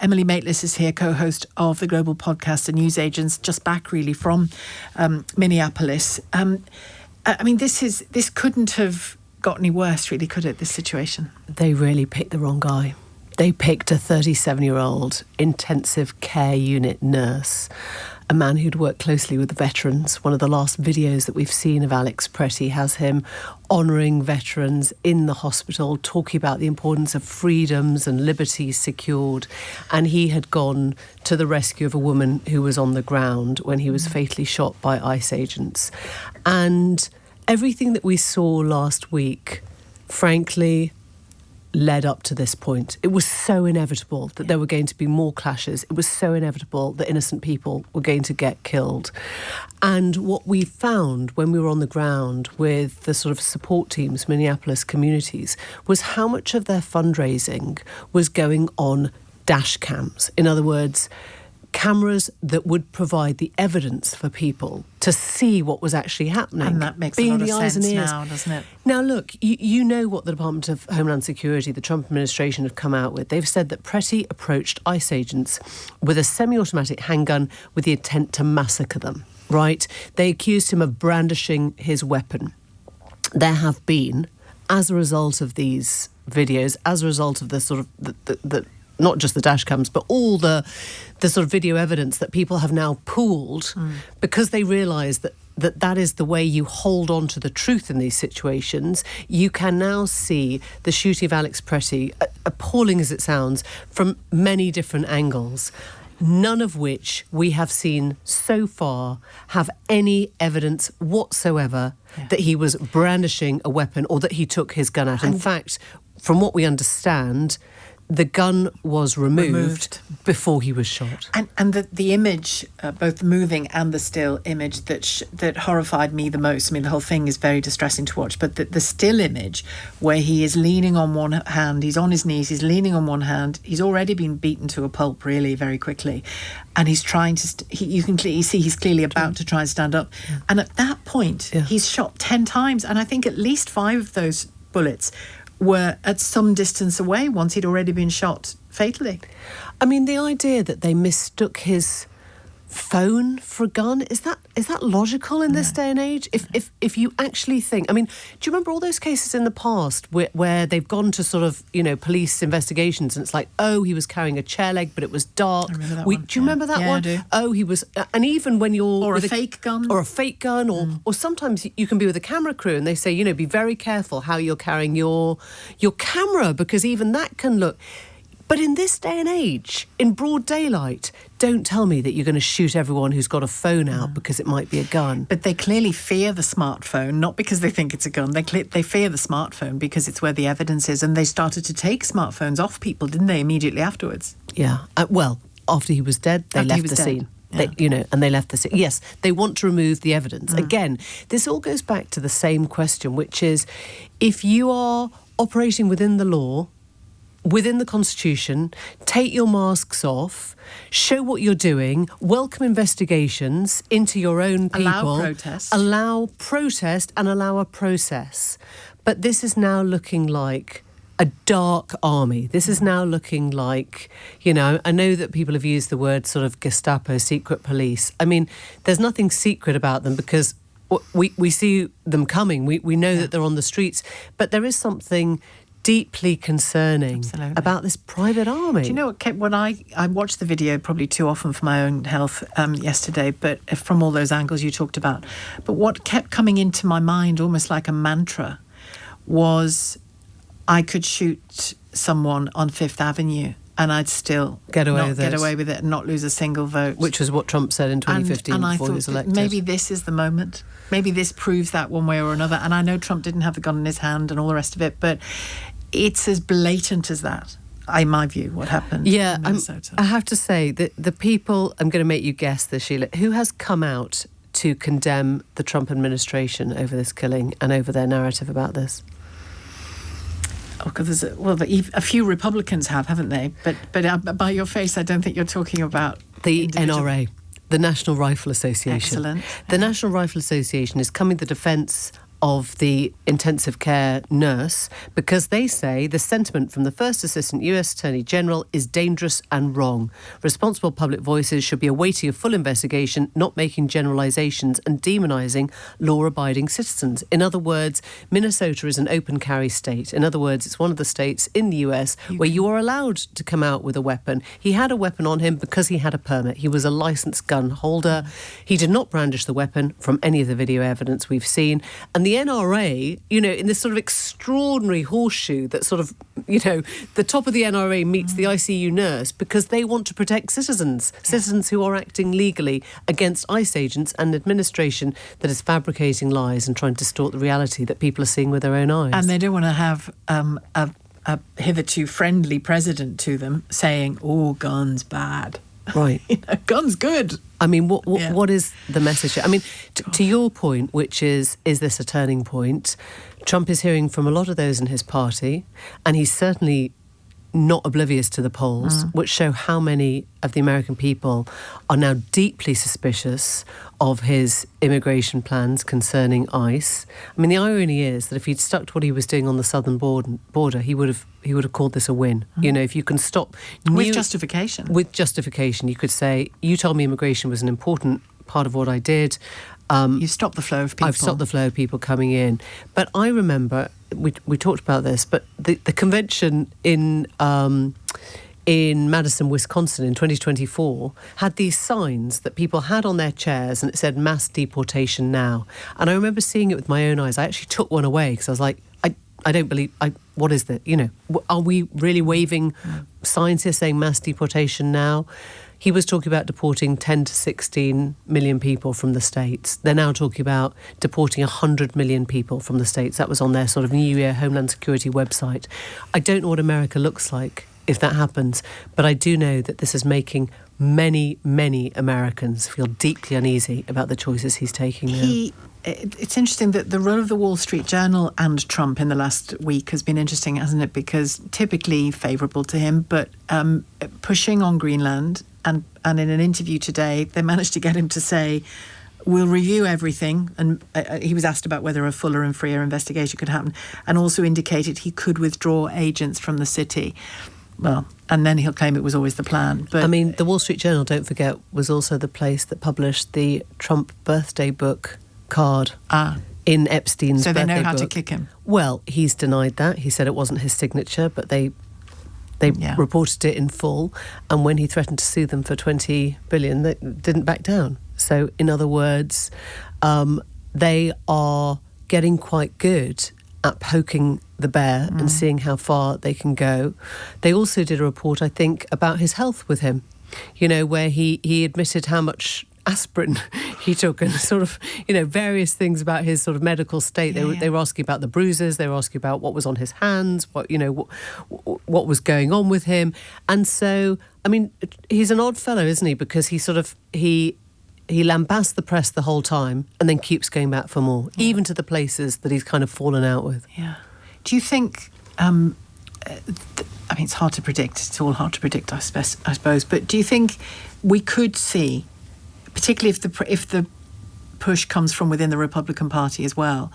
Emily Maitlis is here, co-host of the global podcast The News Agents, just back really from Minneapolis. I mean, this couldn't have got any worse, really, could it, this situation? They really picked the wrong guy. They picked a 37-year-old intensive care unit nurse, a man who'd worked closely with the veterans. One of the last videos that we've seen of Alex Pretti has him honouring veterans in the hospital, talking about the importance of freedoms and liberties secured. And he had gone to the rescue of a woman who was on the ground when he was fatally shot by ICE agents. And everything that we saw last week, frankly, led up to this point. It was so inevitable that there were going to be more clashes. It was so inevitable that innocent people were going to get killed. And what we found when we were on the ground with the sort of support teams, Minneapolis communities, was how much of their fundraising was going on dash cams. In other words, cameras that would provide the evidence for people to see what was actually happening. And that makes a lot of sense now, doesn't it? Now, look, you know what the Department of Homeland Security, the Trump administration, have come out with. They've said that Pretti approached ICE agents with a semi-automatic handgun with the intent to massacre them, right? They accused him of brandishing his weapon. There have been, as a result of these videos, as a result of the sort of the not just the dash cams, but all the sort of video evidence that people have now pooled because they realise that is the way you hold on to the truth in these situations. You can now see the shooting of Alex Pretti, appalling as it sounds, from many different angles, none of which we have seen so far have any evidence whatsoever that he was brandishing a weapon or that he took his gun out. In fact, from what we understand, the gun was removed before he was shot. And the image, both the moving and the still image that horrified me the most, I mean, the whole thing is very distressing to watch, but the still image where he is leaning on one hand, he's on his knees, he's leaning on one hand, he's already been beaten to a pulp really very quickly, and he's trying to, you can clearly see he's clearly about to try and stand up. Yeah. And at that point, he's shot 10 times, and I think at least 5 of those bullets were at some distance away once he'd already been shot fatally. I mean, the idea that they mistook his phone for a gun, is that logical in this day and age? If you actually think, I mean, do you remember all those cases in the past where they've gone to sort of, police investigations and it's like, oh, he was carrying a chair leg, but it was dark. I remember that one. Do you remember that one? I do. Oh, he was, and even when you're or a fake gun, or sometimes you can be with a camera crew and they say, be very careful how you're carrying your camera, because even that can look. But in this day and age, in broad daylight, don't tell me that you're going to shoot everyone who's got a phone out because it might be a gun. But they clearly fear the smartphone, not because they think it's a gun. They fear the smartphone because it's where the evidence is. And they started to take smartphones off people, didn't they, immediately afterwards? Yeah. Well, after he was dead, they left the scene. Yeah. And they left the scene. Yes, they want to remove the evidence. Again, this all goes back to the same question, which is, if you are operating within the law, within the Constitution, take your masks off, show what you're doing, welcome investigations into your own people. Allow protest and allow a process. But this is now looking like a dark army. This is now looking like, I know that people have used the word sort of Gestapo, secret police. I mean, there's nothing secret about them because we see them coming. We know that they're on the streets. But there is something deeply concerning about this private army. Do you know what kept, when I watched the video probably too often for my own health yesterday, but from all those angles you talked about, but what kept coming into my mind almost like a mantra was, I could shoot someone on Fifth Avenue and I'd still get away with it and not lose a single vote. Which was what Trump said in 2015 and before he was elected. Maybe this is the moment. Maybe this proves that one way or another. And I know Trump didn't have the gun in his hand and all the rest of it, but it's as blatant as that, in my view, what happened in Minnesota. I have to say that the people, I'm going to make you guess this, Sheila, who has come out to condemn the Trump administration over this killing and over their narrative about this? Oh, because a few Republicans haven't they? But by your face, I don't think you're talking about the NRA, the National Rifle Association. Excellent. The National Rifle Association is coming to the defence of the intensive care nurse, because they say the sentiment from the First Assistant US Attorney General is dangerous and wrong. Responsible public voices should be awaiting a full investigation, not making generalisations and demonising law-abiding citizens. In other words, Minnesota is an open carry state. In other words, it's one of the states in the US where you are allowed to come out with a weapon. He had a weapon on him because he had a permit. He was a licensed gun holder. He did not brandish the weapon from any of the video evidence we've seen. And the NRA, you know, in this sort of extraordinary horseshoe that sort of, you know, the top of the NRA meets the ICU nurse because they want to protect citizens who are acting legally against ICE agents and administration that is fabricating lies and trying to distort the reality that people are seeing with their own eyes. And they don't want to have a hitherto friendly president to them saying, "Oh, guns bad." Right. You know, guns good. I mean, what is the message? I mean, to your point, which is this a turning point? Trump is hearing from a lot of those in his party, and he's certainly not oblivious to the polls, which show how many of the American people are now deeply suspicious of his immigration plans concerning ICE. I mean, the irony is that if he'd stuck to what he was doing on the southern border, he would have called this a win. You know, if you can stop with justification. With justification, you could say, you told me immigration was an important part of what I did. You stopped the flow of people. I've stopped the flow of people coming in. But I remember, we talked about this, but the convention in Madison, Wisconsin in 2024 had these signs that people had on their chairs and it said mass deportation now. And I remember seeing it with my own eyes. I actually took one away because I was like, I don't believe, what is that? You know, are we really waving signs here saying mass deportation now? He was talking about deporting 10 to 16 million people from the States. They're now talking about deporting 100 million people from the States. That was on their sort of New Year Homeland Security website. I don't know what America looks like if that happens, but I do know that this is making many, many Americans feel deeply uneasy about the choices he's taking now. It's interesting that the role of the Wall Street Journal and Trump in the last week has been interesting, hasn't it? Because typically favourable to him, but pushing on Greenland. And in an interview today, they managed to get him to say, we'll review everything. And he was asked about whether a fuller and freer investigation could happen, and also indicated he could withdraw agents from the city. Well, and then he'll claim it was always the plan. But I mean, the Wall Street Journal, don't forget, was also the place that published the Trump birthday book card in Epstein's birthday book. So they know how to kick him. Well, he's denied that. He said it wasn't his signature, but they reported it in full, and when he threatened to sue them for $20 billion, they didn't back down. So, in other words, they are getting quite good at poking the bear and seeing how far they can go. They also did a report, I think, about his health with him, you know, where he admitted how much aspirin he took and sort of, you know, various things about his sort of medical state. They were asking about the bruises, they were asking about what was on his hands, what what was going on with him. And so, I mean, he's an odd fellow, isn't he? Because he lambasts the press the whole time and then keeps going back for more, even to the places that he's kind of fallen out with. Yeah. Do you think, I mean, it's hard to predict. It's all hard to predict, I suppose. But do you think we could see, particularly if the push comes from within the Republican Party as well,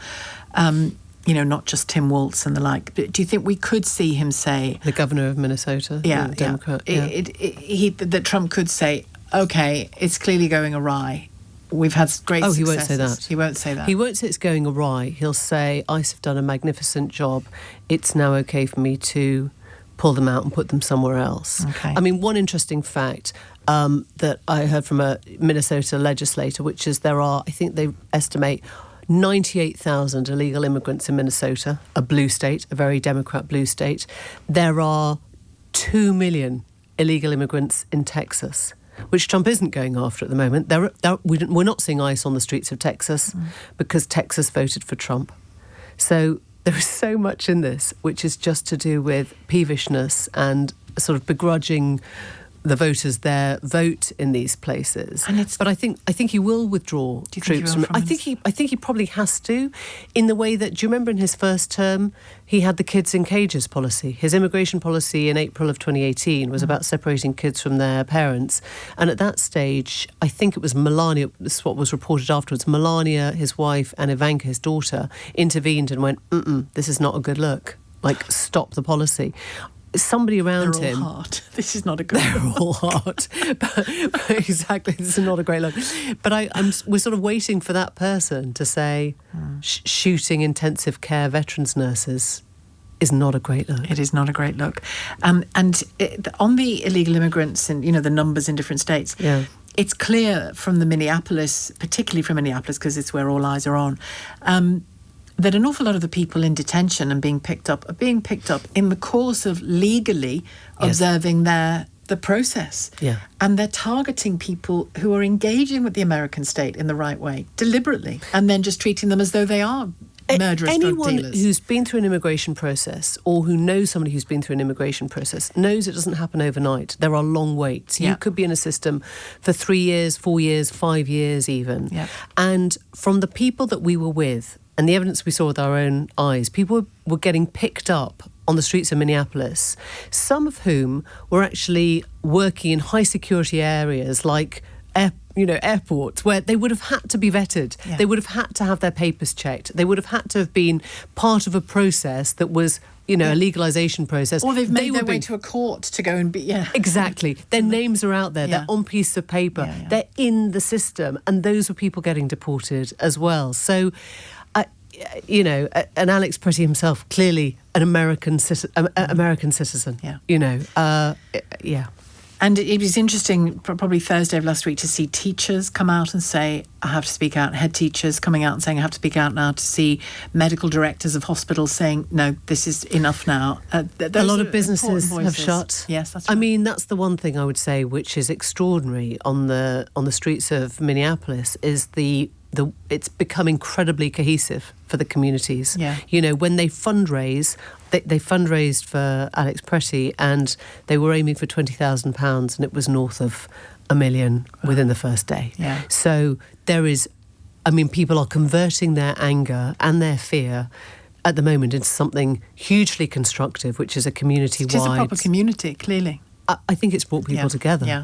you know, not just Tim Walz and the like, but do you think we could see him say... The governor of Minnesota, the Democrat. That Trump could say, OK, it's clearly going awry. We've had great successes. He won't say that. He won't say that. He won't say it's going awry. He'll say, ICE have done a magnificent job. It's now OK for me to pull them out and put them somewhere else. Okay. I mean, one interesting fact that I heard from a Minnesota legislator, which is there are, I think they estimate 98,000 illegal immigrants in Minnesota, a blue state, a very Democrat blue state. There are 2 million illegal immigrants in Texas, which Trump isn't going after at the moment. We're not seeing ICE on the streets of Texas because Texas voted for Trump. So there is so much in this which is just to do with peevishness and a sort of begrudging the voters their vote in these places. But I think he will withdraw troops from. I think he probably has to, in the way that, do you remember in his first term he had the kids in cages policy. His immigration policy in April of 2018 was about separating kids from their parents, and at that stage I think it was Melania, this is what was reported afterwards, Melania, his wife, and Ivanka, his daughter, intervened and went, this is not a good look, like stop the policy. Somebody around him. They're all hard. This is not a good look. They're all hard. but exactly, this is not a great look. But we're sort of waiting for that person to say, shooting intensive care veterans nurses is not a great look. It is not a great look. On the illegal immigrants and, the numbers in different states, it's clear from the Minneapolis, particularly from Minneapolis, because it's where all eyes are on, that an awful lot of the people in detention and being picked up are being picked up in the course of legally observing the process. Yeah. And they're targeting people who are engaging with the American state in the right way, deliberately, and then just treating them as though they are murderous drug dealers. Anyone who's been through an immigration process, or who knows somebody who's been through an immigration process, knows it doesn't happen overnight. There are long waits. You could be in a system for 3 years, 4 years, 5 years even. Yeah. And from the people that we were with, and the evidence we saw with our own eyes, people were getting picked up on the streets of Minneapolis, some of whom were actually working in high security areas like airports, where they would have had to be vetted. Yeah. They would have had to have their papers checked. They would have had to have been part of a process that was, a legalisation process. Or they've made their way to a court to go and be, Exactly. Their names are out there. They're on pieces of paper. Yeah. They're in the system. And those were people getting deported as well. So, and Alex Pretti himself, clearly an American citizen. Yeah. And it was interesting, probably Thursday of last week, to see teachers come out and say, I have to speak out, head teachers coming out and saying, I have to speak out now, to see medical directors of hospitals saying, no, this is enough now. A lot of businesses have shut. Yes, that's right. I mean, that's the one thing I would say which is extraordinary on the streets of Minneapolis is it's become incredibly cohesive for the communities. Yeah. When they fundraise, they fundraised for Alex Pretti, and they were aiming for £20,000, and it was north of $1 million within the first day. Yeah. So there is, people are converting their anger and their fear at the moment into something hugely constructive, which is a community-wide. It is a proper community, clearly. I think it's brought people together. Yeah,